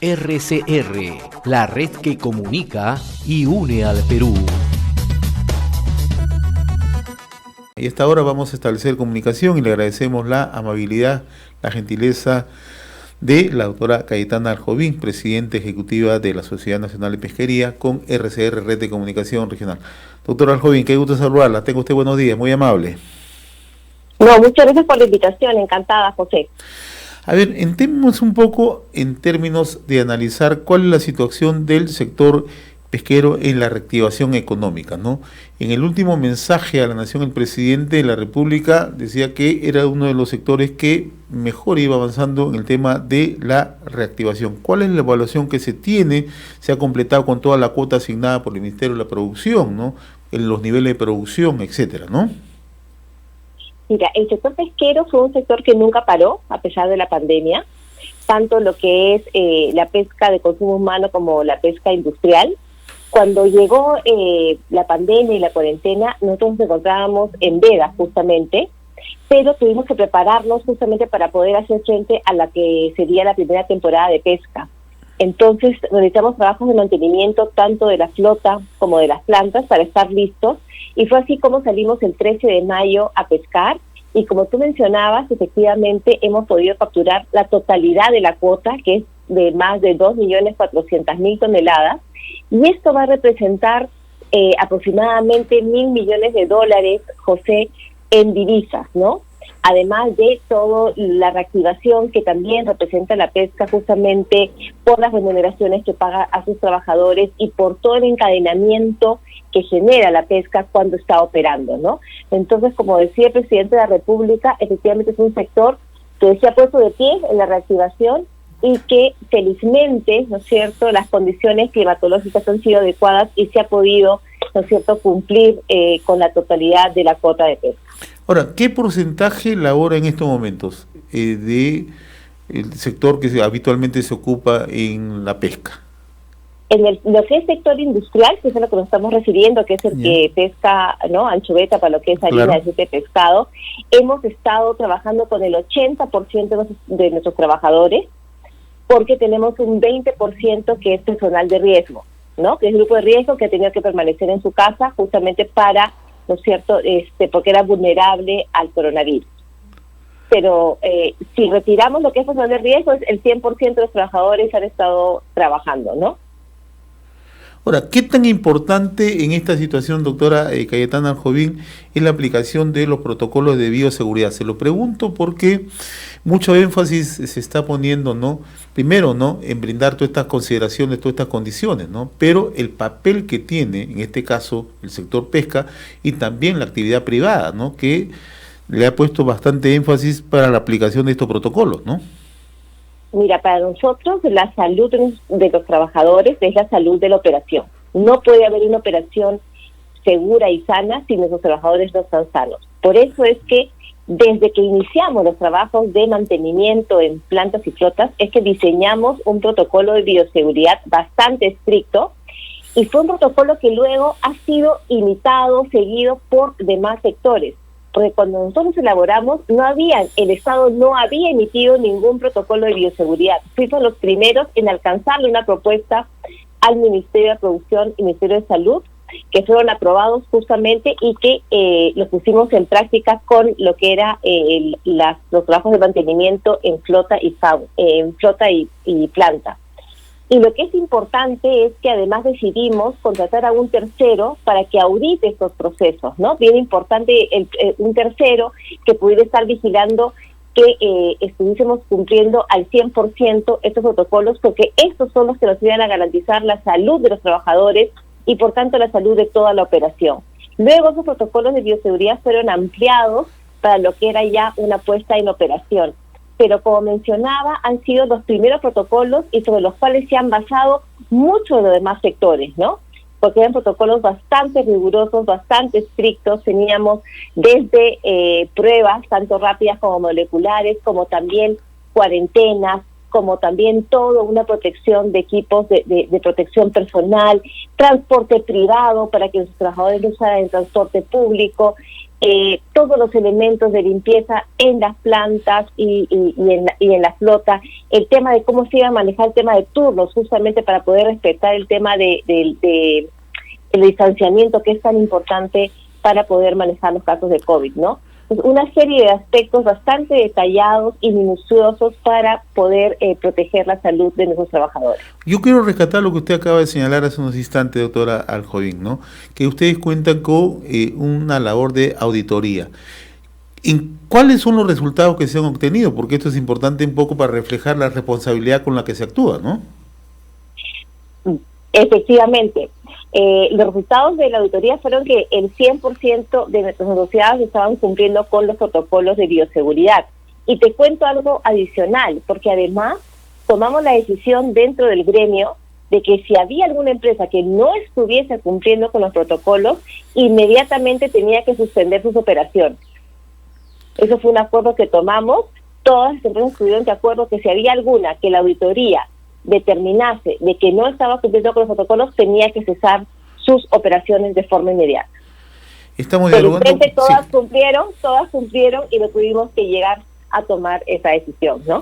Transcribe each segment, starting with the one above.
RCR, la red que comunica y une al Perú. Y hasta ahora vamos a establecer comunicación y le agradecemos la amabilidad, la gentileza de la doctora Cayetana Arjovín, presidenta ejecutiva de la Sociedad Nacional de Pesquería, con RCR, Red de Comunicación Regional. Doctora Arjovín, qué gusto saludarla. Tenga usted buenos días, muy amable. No, muchas gracias por la invitación, encantada, José. A ver, entremos un poco en términos de analizar cuál es la situación del sector pesquero en la reactivación económica, ¿no? En el último mensaje a la Nación, el presidente de la República decía que era uno de los sectores que mejor iba avanzando en el tema de la reactivación. ¿Cuál es la evaluación que se tiene? Se ha completado con toda la cuota asignada por el Ministerio de la Producción, ¿no? En los niveles de producción, etcétera, ¿no? Mira, el sector pesquero fue un sector que nunca paró, a pesar de la pandemia, tanto lo que es la pesca de consumo humano como la pesca industrial. Cuando llegó la pandemia y la cuarentena, nosotros nos encontrábamos en veda justamente, pero tuvimos que prepararnos justamente para poder hacer frente a la que sería la primera temporada de pesca. Entonces realizamos trabajos de mantenimiento tanto de la flota como de las plantas para estar listos, y fue así como salimos el 13 de mayo a pescar, y como tú mencionabas, efectivamente hemos podido capturar la totalidad de la cuota, que es de más de 2.400.000 toneladas, y esto va a representar aproximadamente $1.000 millones, José, en divisas, ¿no? Además de toda la reactivación que también representa la pesca, justamente por las remuneraciones que paga a sus trabajadores y por todo el encadenamiento que genera la pesca cuando está operando, ¿no? Entonces, como decía el presidente de la República, efectivamente es un sector que se ha puesto de pie en la reactivación y que felizmente, ¿no es cierto?, las condiciones climatológicas han sido adecuadas y se ha podido, ¿no es cierto?, cumplir con la totalidad de la cuota de pesca. Ahora, ¿qué porcentaje labora en estos momentos de el sector que habitualmente se ocupa en la pesca? En lo que es sector industrial, que es a lo que nos estamos refiriendo, que es el que pesca, ¿no?, anchoveta para lo que es harina de pescado, hemos estado trabajando con el 80% de nuestros trabajadores, porque tenemos un 20% que es personal de riesgo, ¿no?, que es grupo de riesgo que ha tenido que permanecer en su casa justamente para, ¿no es cierto?, porque era vulnerable al coronavirus. Pero si retiramos lo que es personal de riesgo, el 100% de los trabajadores han estado trabajando, ¿no? Ahora, ¿qué tan importante en esta situación, doctora Cayetana Arjovín, es la aplicación de los protocolos de bioseguridad? Se lo pregunto porque mucho énfasis se está poniendo, ¿no? Primero, ¿no?, en brindar todas estas consideraciones, todas estas condiciones, ¿no? Pero el papel que tiene, en este caso, el sector pesca y también la actividad privada, ¿no?, que le ha puesto bastante énfasis para la aplicación de estos protocolos, ¿no? Mira, para nosotros la salud de los trabajadores es la salud de la operación. No puede haber una operación segura y sana si nuestros trabajadores no están sanos. Por eso es que desde que iniciamos los trabajos de mantenimiento en plantas y flotas, es que diseñamos un protocolo de bioseguridad bastante estricto, y fue un protocolo que luego ha sido imitado, seguido por demás sectores. Porque cuando nosotros elaboramos, el Estado no había emitido ningún protocolo de bioseguridad. Fuimos los primeros en alcanzarle una propuesta al Ministerio de Producción y Ministerio de Salud, que fueron aprobados justamente y que los pusimos en práctica con lo que era los trabajos de mantenimiento en flota y planta. Y lo que es importante es que además decidimos contratar a un tercero para que audite estos procesos, ¿no? Bien importante un tercero que pudiera estar vigilando que estuviésemos cumpliendo al 100% estos protocolos, porque estos son los que nos iban a garantizar la salud de los trabajadores y por tanto la salud de toda la operación. Luego esos protocolos de bioseguridad fueron ampliados para lo que era ya una puesta en operación. Pero como mencionaba, han sido los primeros protocolos y sobre los cuales se han basado muchos de los demás sectores, ¿no? Porque eran protocolos bastante rigurosos, bastante estrictos. Teníamos desde pruebas, tanto rápidas como moleculares, como también cuarentenas, como también toda una protección de equipos de protección personal, transporte privado para que los trabajadores no usaran el transporte público, todos los elementos de limpieza en las plantas y en la flota, el tema de cómo se iba a manejar el tema de turnos, justamente para poder respetar el tema el distanciamiento, que es tan importante para poder manejar los casos de COVID, ¿no? Pues una serie de aspectos bastante detallados y minuciosos para poder proteger la salud de nuestros trabajadores. Yo quiero rescatar lo que usted acaba de señalar hace unos instantes, doctora Al-Jovín, ¿no? Que ustedes cuentan con una labor de auditoría. ¿Cuáles son los resultados que se han obtenido? Porque esto es importante un poco para reflejar la responsabilidad con la que se actúa, ¿no? Efectivamente. Los resultados de la auditoría fueron que el 100% de nuestras asociadas estaban cumpliendo con los protocolos de bioseguridad. Y te cuento algo adicional, porque además tomamos la decisión dentro del gremio de que si había alguna empresa que no estuviese cumpliendo con los protocolos, inmediatamente tenía que suspender sus operaciones. Eso fue un acuerdo que tomamos, todas las empresas estuvieron de acuerdo que si había alguna que la auditoría determinase de que no estaba cumpliendo con los protocolos, tenía que cesar sus operaciones de forma inmediata. Estamos dialogando. Todas cumplieron y no tuvimos que llegar a tomar esa decisión, ¿no?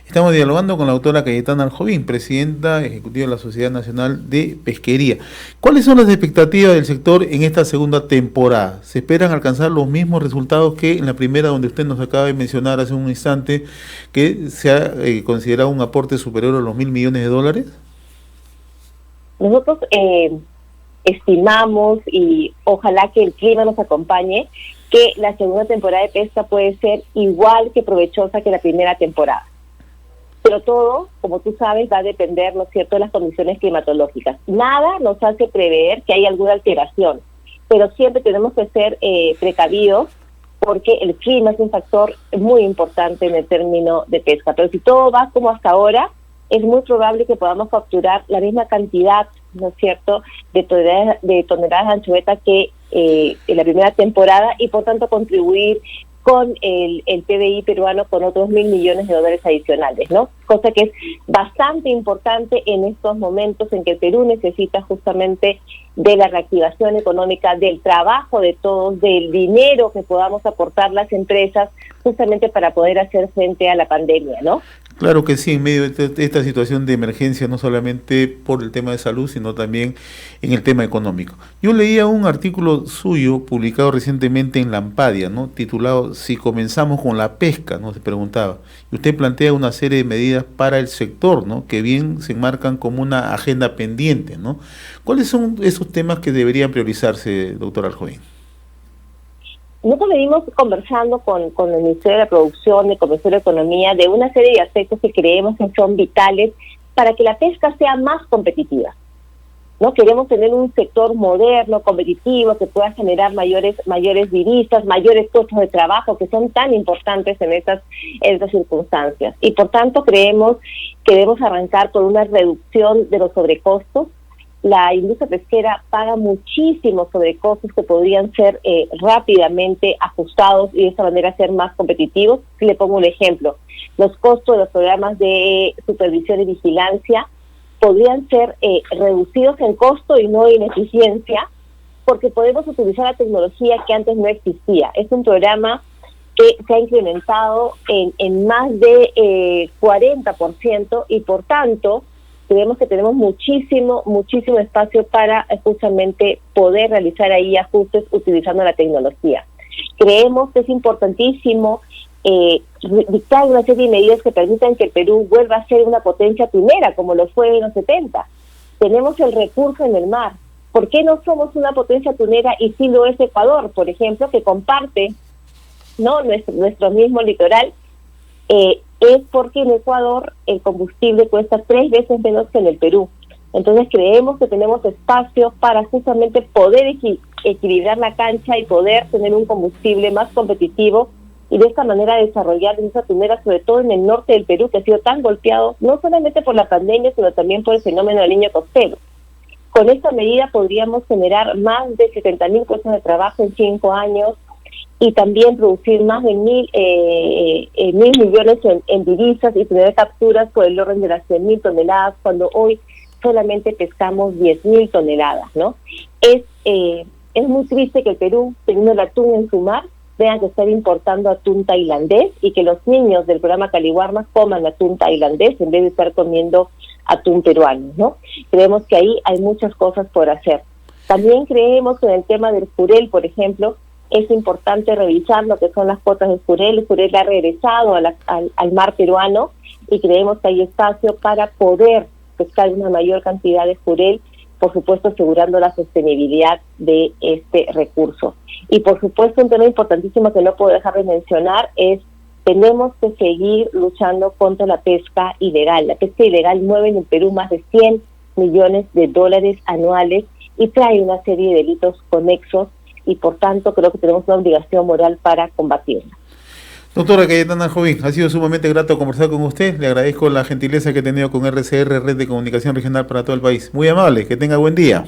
Estamos dialogando con la doctora Cayetana Al-Jovín, presidenta ejecutiva de la Sociedad Nacional de Pesquería. ¿Cuáles son las expectativas del sector en esta segunda temporada? ¿Se esperan alcanzar los mismos resultados que en la primera, donde usted nos acaba de mencionar hace un instante que se ha considerado un aporte superior a los $1.000 millones? Nosotros estimamos, y ojalá que el clima nos acompañe, que la segunda temporada de pesca puede ser igual que provechosa que la primera temporada. Pero todo, como tú sabes, va a depender, ¿no es cierto?, de las condiciones climatológicas. Nada nos hace prever que haya alguna alteración, pero siempre tenemos que ser precavidos, porque el clima es un factor muy importante en el término de pesca. Pero si todo va como hasta ahora, es muy probable que podamos capturar la misma cantidad, ¿no es cierto?, de toneladas de anchoveta que en la primera temporada, y por tanto contribuir con el PBI peruano con otros $1.000 millones adicionales, ¿no? Cosa que es bastante importante en estos momentos en que el Perú necesita justamente de la reactivación económica, del trabajo de todos, del dinero que podamos aportar las empresas, justamente para poder hacer frente a la pandemia, ¿no? Claro que sí, en medio de esta situación de emergencia, no solamente por el tema de salud, sino también en el tema económico. Yo leía un artículo suyo publicado recientemente en Lampadia, ¿no?, titulado "Si comenzamos con la pesca", ¿no?, se preguntaba. Y usted plantea una serie de medidas para el sector, ¿no?, que bien se enmarcan como una agenda pendiente, ¿no? ¿Cuáles son esos temas que deberían priorizarse, doctor Al-Jovín? Nosotros venimos conversando con el Ministerio de la Producción, el Ministerio de Economía, de una serie de aspectos que creemos que son vitales para que la pesca sea más competitiva, ¿no? Queremos tener un sector moderno, competitivo, que pueda generar mayores divisas, mayores puestos de trabajo, que son tan importantes en estas circunstancias. Y por tanto creemos que debemos arrancar por una reducción de los sobrecostos. La industria pesquera paga muchísimos sobrecostos que podrían ser rápidamente ajustados y de esta manera ser más competitivos. Le pongo un ejemplo: los costos de los programas de supervisión y vigilancia podrían ser reducidos en costo y no en eficiencia, porque podemos utilizar la tecnología que antes no existía. Es un programa que se ha incrementado en más de 40%, y por tanto creemos que tenemos muchísimo espacio para justamente poder realizar ahí ajustes utilizando la tecnología. Creemos que es importantísimo dictar una serie de medidas que permitan que el Perú vuelva a ser una potencia tunera, como lo fue en los 70. Tenemos el recurso en el mar. ¿Por qué no somos una potencia tunera y sí lo es Ecuador, por ejemplo, que comparte, ¿no?, nuestro mismo litoral? Es porque en Ecuador el combustible cuesta 3 veces menos que en el Perú. Entonces creemos que tenemos espacio para justamente poder equilibrar la cancha y poder tener un combustible más competitivo, y de esta manera desarrollar esa tunera, sobre todo en el norte del Perú, que ha sido tan golpeado no solamente por la pandemia, sino también por el fenómeno del Niño costero. Con esta medida podríamos generar más de 70.000 puestos de trabajo en 5 años, y también producir más de 1.000 millones en divisas y tener capturas por el orden de las 100.000 toneladas, cuando hoy solamente pescamos 10.000 toneladas, ¿no? Es muy triste que el Perú, teniendo el atún en su mar, tenga que estar importando atún tailandés y que los niños del programa Caliwarma coman atún tailandés en vez de estar comiendo atún peruano, ¿no? Creemos que ahí hay muchas cosas por hacer. También creemos que en el tema del jurel, por ejemplo, es importante revisar lo que son las cuotas de jurel. El jurel ha regresado al mar peruano y creemos que hay espacio para poder pescar una mayor cantidad de jurel, por supuesto asegurando la sostenibilidad de este recurso. Y por supuesto un tema importantísimo que no puedo dejar de mencionar es: tenemos que seguir luchando contra la pesca ilegal. La pesca ilegal mueve en el Perú más de 100 millones de dólares anuales y trae una serie de delitos conexos, y por tanto creo que tenemos una obligación moral para combatirla. Doctora Cayetana Arjovín, ha sido sumamente grato conversar con usted. Le agradezco la gentileza que ha tenido con RCR, Red de Comunicación Regional para todo el país. Muy amable, que tenga buen día.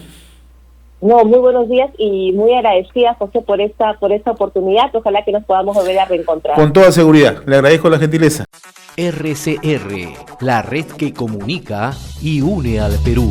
No, muy buenos días y muy agradecida, José, por esta oportunidad. Ojalá que nos podamos volver a reencontrar. Con toda seguridad, le agradezco la gentileza. RCR, la red que comunica y une al Perú.